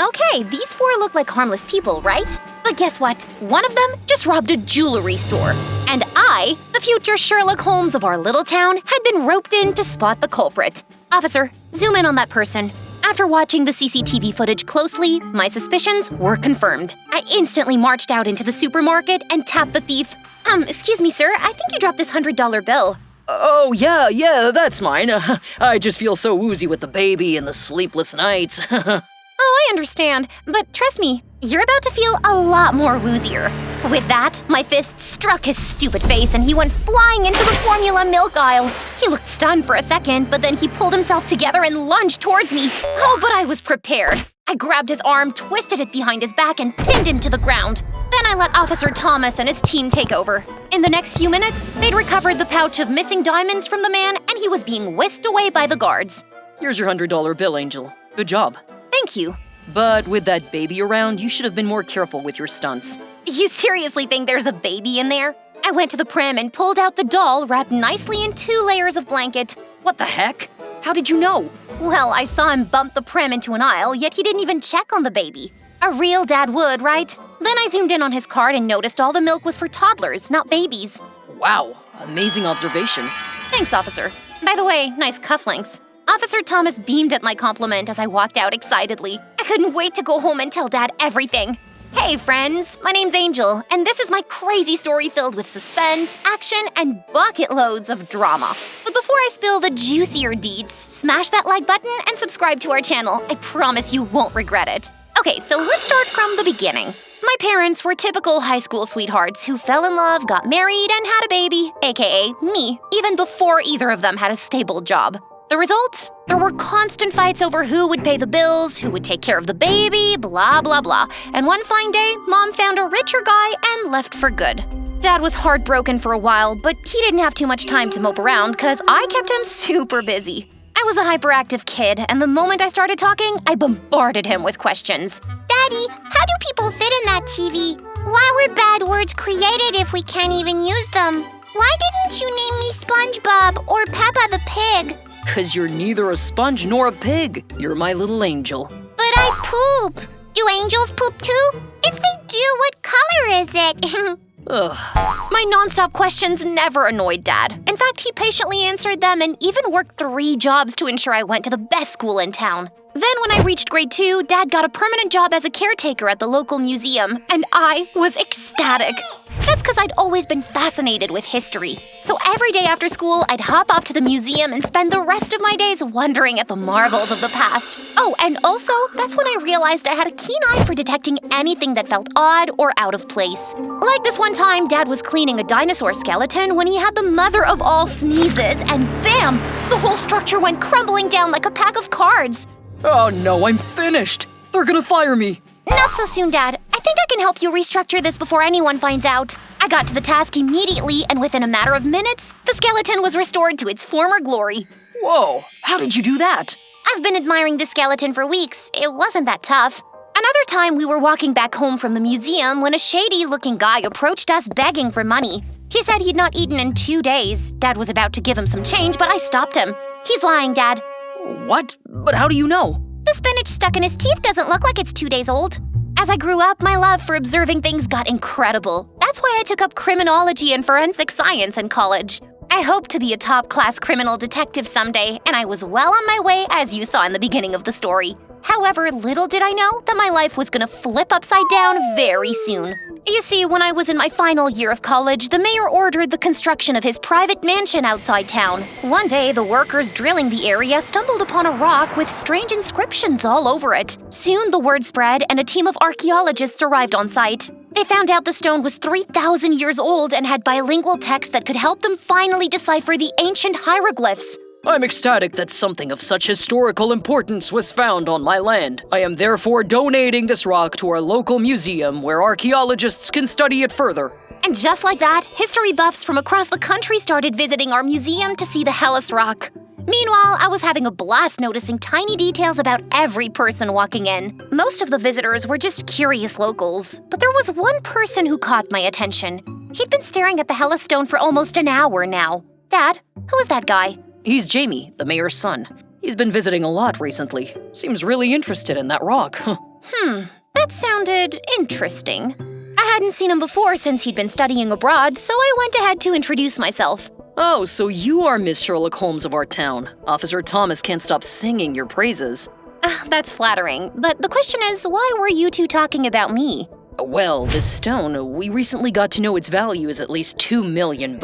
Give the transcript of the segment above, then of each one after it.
Okay, these four look like harmless people, right? But guess what? One of them just robbed a jewelry store. And I, the future Sherlock Holmes of our little town, had been roped in to spot the culprit. Officer, zoom in on that person. After watching the CCTV footage closely, my suspicions were confirmed. I instantly marched out into the supermarket and tapped the thief. Excuse me, sir, I think you dropped this $100 bill. Oh, yeah, that's mine. I just feel so woozy with the baby and the sleepless nights. Oh, I understand, but trust me, you're about to feel a lot more woozier. With that, my fist struck his stupid face and he went flying into the formula milk aisle. He looked stunned for a second, but then he pulled himself together and lunged towards me. Oh, but I was prepared. I grabbed his arm, twisted it behind his back, and pinned him to the ground. Then I let Officer Thomas and his team take over. In the next few minutes, they'd recovered the pouch of missing diamonds from the man and he was being whisked away by the guards. Here's your $100 bill, Angel. Good job. Thank you. But with that baby around, you should have been more careful with your stunts. You seriously think there's a baby in there? I went to the prim and pulled out the doll wrapped nicely in 2 layers of blanket. What the heck? How did you know? Well, I saw him bump the prim into an aisle, yet he didn't even check on the baby. A real dad would, right? Then I zoomed in on his card and noticed all the milk was for toddlers, not babies. Wow, amazing observation. Thanks, officer. By the way, nice cufflinks. Officer Thomas beamed at my compliment as I walked out excitedly. I couldn't wait to go home and tell Dad everything. Hey friends, my name's Angel, and this is my crazy story filled with suspense, action, and bucket loads of drama. But before I spill the juicier deets, smash that like button and subscribe to our channel. I promise you won't regret it. Okay, so let's start from the beginning. My parents were typical high school sweethearts who fell in love, got married, and had a baby, aka me, even before either of them had a stable job. The result? There were constant fights over who would pay the bills, who would take care of the baby, blah, blah, blah. And one fine day, Mom found a richer guy and left for good. Dad was heartbroken for a while, but he didn't have too much time to mope around because I kept him super busy. I was a hyperactive kid, and the moment I started talking, I bombarded him with questions. Daddy, how do people fit in that TV? Why were bad words created if we can't even use them? Why didn't you name me SpongeBob or Peppa the Pig? 'Cause you're neither a sponge nor a pig. You're my little angel. But I poop. Do angels poop too? If they do, what color is it? Ugh. My nonstop questions never annoyed Dad. In fact, he patiently answered them and even worked 3 jobs to ensure I went to the best school in town. Then when I reached grade 2, Dad got a permanent job as a caretaker at the local museum, and I was ecstatic. That's because I'd always been fascinated with history. So every day after school, I'd hop off to the museum and spend the rest of my days wondering at the marvels of the past. Oh, and also, that's when I realized I had a keen eye for detecting anything that felt odd or out of place. Like this one time, Dad was cleaning a dinosaur skeleton when he had the mother of all sneezes, and bam! The whole structure went crumbling down like a pack of cards. Oh no, I'm finished. They're gonna fire me. Not so soon, Dad. I think I can help you restructure this before anyone finds out. I got to the task immediately, and within a matter of minutes, the skeleton was restored to its former glory. Whoa, how did you do that? I've been admiring the skeleton for weeks. It wasn't that tough. Another time, we were walking back home from the museum when a shady-looking guy approached us begging for money. He said he'd not eaten in 2 days. Dad was about to give him some change, but I stopped him. He's lying, Dad. What? But how do you know? The spinach stuck in his teeth doesn't look like it's 2 days old. As I grew up, my love for observing things got incredible. That's why I took up criminology and forensic science in college. I hoped to be a top-class criminal detective someday, and I was well on my way, as you saw in the beginning of the story. However, little did I know that my life was gonna flip upside down very soon. You see, when I was in my final year of college, the mayor ordered the construction of his private mansion outside town. One day, the workers drilling the area stumbled upon a rock with strange inscriptions all over it. Soon, the word spread, and a team of archaeologists arrived on site. They found out the stone was 3,000 years old and had bilingual text that could help them finally decipher the ancient hieroglyphs. I'm ecstatic that something of such historical importance was found on my land. I am therefore donating this rock to our local museum where archaeologists can study it further. And just like that, history buffs from across the country started visiting our museum to see the Hellas Rock. Meanwhile, I was having a blast noticing tiny details about every person walking in. Most of the visitors were just curious locals, but there was one person who caught my attention. He'd been staring at the Hellas stone for almost an hour now. Dad, who is that guy? He's Jamie, the mayor's son. He's been visiting a lot recently. Seems really interested in that rock. That sounded interesting. I hadn't seen him before since he'd been studying abroad, so I went ahead to introduce myself. Oh, so you are Miss Sherlock Holmes of our town. Officer Thomas can't stop singing your praises. That's flattering, but the question is, why were you two talking about me? Well, this stone, we recently got to know its value is at least $2 million.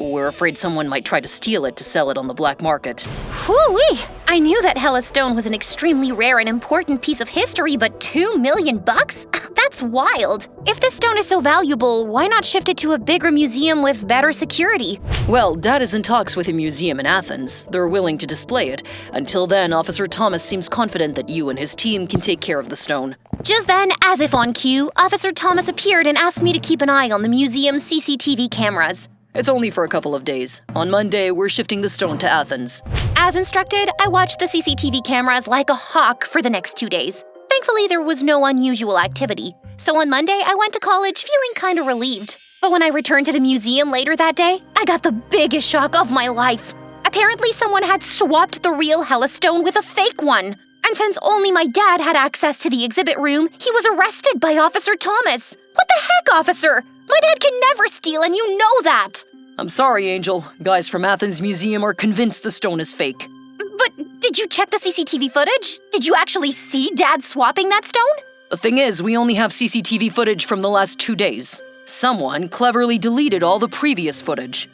We're afraid someone might try to steal it to sell it on the black market. Whoo-wee! I knew that Hella Stone was an extremely rare and important piece of history, but $2 million? That's wild. If this stone is so valuable, why not shift it to a bigger museum with better security? Well, Dad is in talks with a museum in Athens. They're willing to display it. Until then, Officer Thomas seems confident that you and his team can take care of the stone. Just then, as if on cue, Officer Thomas appeared and asked me to keep an eye on the museum's CCTV cameras. It's only for a couple of days. On Monday, we're shifting the stone to Athens. As instructed, I watched the CCTV cameras like a hawk for the next 2 days. Thankfully, there was no unusual activity. So on Monday, I went to college feeling kind of relieved. But when I returned to the museum later that day, I got the biggest shock of my life. Apparently, someone had swapped the real Hella Stone with a fake one. And since only my dad had access to the exhibit room, he was arrested by Officer Thomas. What the heck, officer? My dad can never steal, and you know that. I'm sorry, Angel. Guys from Athens Museum are convinced the stone is fake. But did you check the CCTV footage? Did you actually see Dad swapping that stone? The thing is, we only have CCTV footage from the last 2 days. Someone cleverly deleted all the previous footage.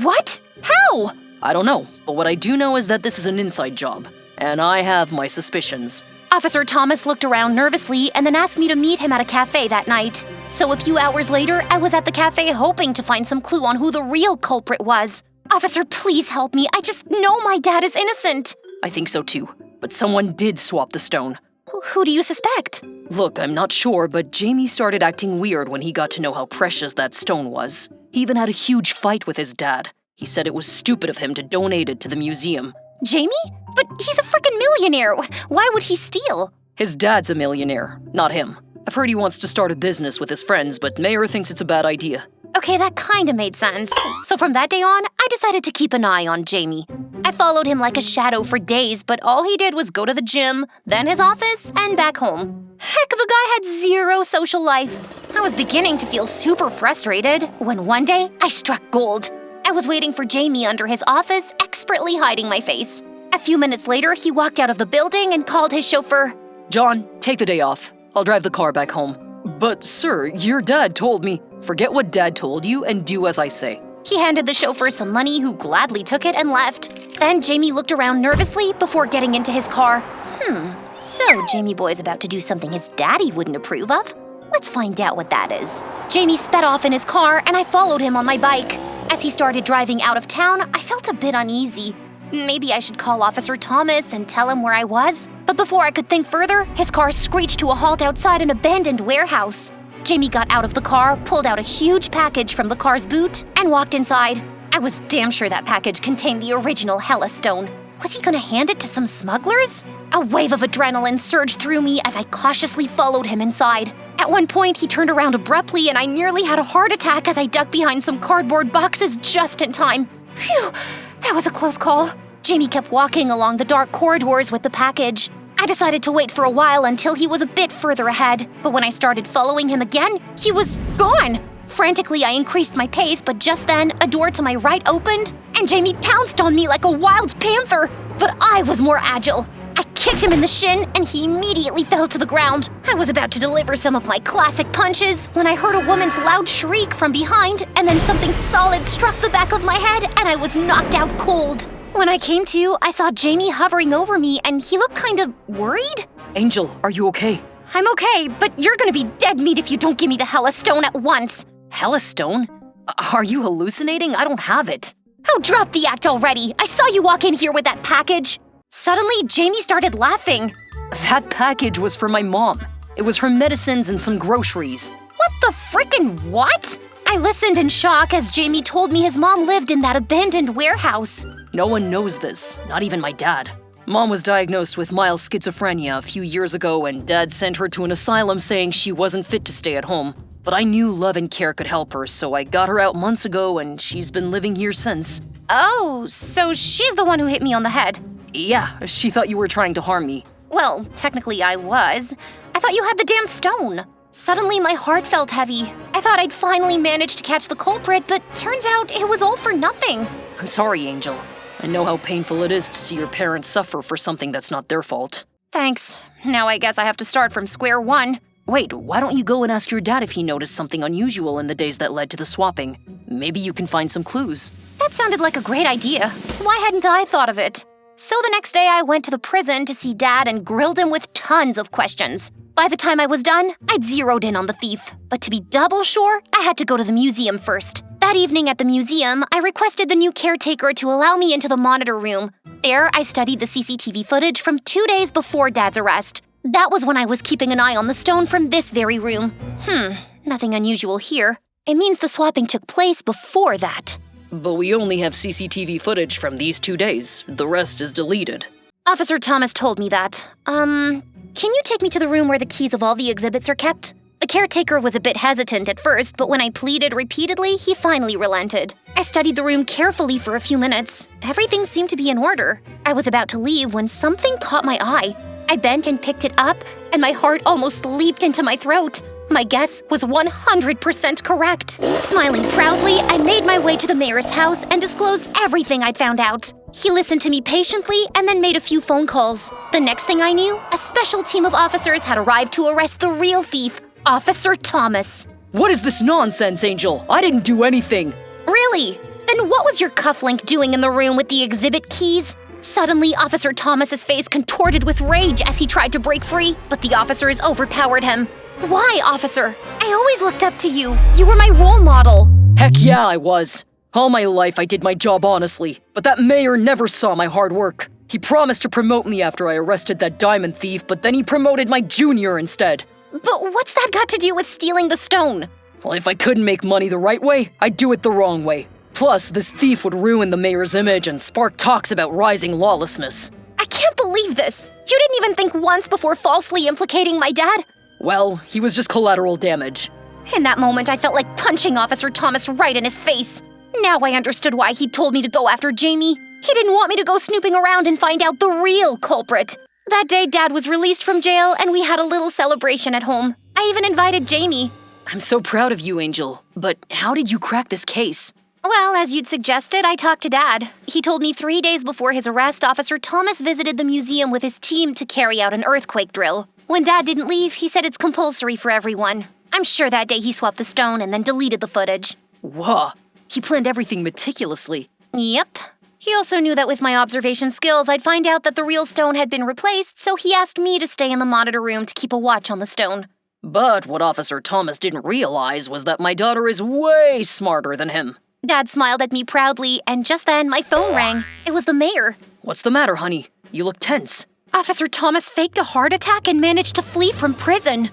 What? How? I don't know, but what I do know is that this is an inside job. And I have my suspicions. Officer Thomas looked around nervously and then asked me to meet him at a cafe that night. So a few hours later, I was at the cafe hoping to find some clue on who the real culprit was. Officer, please help me. I just know my dad is innocent. I think so too, but someone did swap the stone. Who do you suspect? Look, I'm not sure, but Jamie started acting weird when he got to know how precious that stone was. He even had a huge fight with his dad. He said it was stupid of him to donate it to the museum. Jamie? But he's a freaking millionaire. Why would he steal? His dad's a millionaire, not him. I've heard he wants to start a business with his friends, but Mayor thinks it's a bad idea. Okay, that kinda made sense. So from that day on, I decided to keep an eye on Jamie. I followed him like a shadow for days, but all he did was go to the gym, then his office, and back home. Heck of a guy had zero social life. I was beginning to feel super frustrated when one day I struck gold. I was waiting for Jamie under his office, expertly hiding my face. A few minutes later, he walked out of the building and called his chauffeur. John, take the day off. I'll drive the car back home. But sir, your dad told me. Forget what Dad told you and do as I say. He handed the chauffeur some money, who gladly took it and left. Then Jamie looked around nervously before getting into his car. So Jamie boy's about to do something his daddy wouldn't approve of? Let's find out what that is. Jamie sped off in his car and I followed him on my bike. As he started driving out of town, I felt a bit uneasy. Maybe I should call Officer Thomas and tell him where I was. But before I could think further, his car screeched to a halt outside an abandoned warehouse. Jamie got out of the car, pulled out a huge package from the car's boot, and walked inside. I was damn sure that package contained the original Hella Stone. Was he gonna hand it to some smugglers? A wave of adrenaline surged through me as I cautiously followed him inside. At one point, he turned around abruptly and I nearly had a heart attack as I ducked behind some cardboard boxes just in time. Phew, that was a close call. Jamie kept walking along the dark corridors with the package. I decided to wait for a while until he was a bit further ahead, but when I started following him again, he was gone. Frantically, I increased my pace, but just then, a door to my right opened, and Jamie pounced on me like a wild panther. But I was more agile. I kicked him in the shin, and he immediately fell to the ground. I was about to deliver some of my classic punches when I heard a woman's loud shriek from behind, and then something solid struck the back of my head, and I was knocked out cold. When I came to, I saw Jamie hovering over me, and he looked kind of worried. Angel, are you okay? I'm okay, but you're gonna be dead meat if you don't give me the Hella Stone at once. Hella Stone? Are you hallucinating? I don't have it. Oh, drop the act already. I saw you walk in here with that package. Suddenly, Jamie started laughing. That package was for my mom. It was her medicines and some groceries. What the frickin' what? I listened in shock as Jamie told me his mom lived in that abandoned warehouse. No one knows this, not even my dad. Mom was diagnosed with mild schizophrenia a few years ago and Dad sent her to an asylum saying she wasn't fit to stay at home. But I knew love and care could help her, so I got her out months ago and she's been living here since. Oh, so she's the one who hit me on the head. Yeah, she thought you were trying to harm me. Well, technically I was. I thought you had the damn stone. Suddenly, my heart felt heavy. I thought I'd finally managed to catch the culprit, but turns out it was all for nothing. I'm sorry, Angel. I know how painful it is to see your parents suffer for something that's not their fault. Thanks. Now I guess I have to start from square one. Wait, why don't you go and ask your dad if he noticed something unusual in the days that led to the swapping? Maybe you can find some clues. That sounded like a great idea. Why hadn't I thought of it? So the next day I went to the prison to see Dad and grilled him with tons of questions. By the time I was done, I'd zeroed in on the thief. But to be double sure, I had to go to the museum first. That evening at the museum, I requested the new caretaker to allow me into the monitor room. There, I studied the CCTV footage from 2 days before Dad's arrest. That was when I was keeping an eye on the stone from this very room. Nothing unusual here. It means the swapping took place before that. But we only have CCTV footage from these 2 days. The rest is deleted. Officer Thomas told me that. Can you take me to the room where the keys of all the exhibits are kept? The caretaker was a bit hesitant at first, but when I pleaded repeatedly, he finally relented. I studied the room carefully for a few minutes. Everything seemed to be in order. I was about to leave when something caught my eye. I bent and picked it up, and my heart almost leaped into my throat. My guess was 100% correct. Smiling proudly, I made my way to the mayor's house and disclosed everything I'd found out. He listened to me patiently and then made a few phone calls. The next thing I knew, a special team of officers had arrived to arrest the real thief, Officer Thomas. What is this nonsense, Angel? I didn't do anything. Really? Then what was your cufflink doing in the room with the exhibit keys? Suddenly, Officer Thomas's face contorted with rage as he tried to break free, but the officers overpowered him. Why, officer? I always looked up to you. You were my role model. Heck yeah, I was. All my life I did my job honestly, but that mayor never saw my hard work. He promised to promote me after I arrested that diamond thief, but then he promoted my junior instead. But what's that got to do with stealing the stone? Well, if I couldn't make money the right way, I'd do it the wrong way. Plus, this thief would ruin the mayor's image and spark talks about rising lawlessness. I can't believe this. You didn't even think once before falsely implicating my dad? Well, he was just collateral damage. In that moment, I felt like punching Officer Thomas right in his face. Now I understood why he told me to go after Jamie. He didn't want me to go snooping around and find out the real culprit. That day, Dad was released from jail, and we had a little celebration at home. I even invited Jamie. I'm so proud of you, Angel. But how did you crack this case? Well, as you'd suggested, I talked to Dad. He told me 3 days before his arrest, Officer Thomas visited the museum with his team to carry out an earthquake drill. When Dad didn't leave, he said it's compulsory for everyone. I'm sure that day he swapped the stone and then deleted the footage. Whoa, he planned everything meticulously. Yep. He also knew that with my observation skills, I'd find out that the real stone had been replaced, so he asked me to stay in the monitor room to keep a watch on the stone. But what Officer Thomas didn't realize was that my daughter is way smarter than him. Dad smiled at me proudly, and just then my phone rang. It was the mayor. What's the matter, honey? You look tense. Officer Thomas faked a heart attack and managed to flee from prison.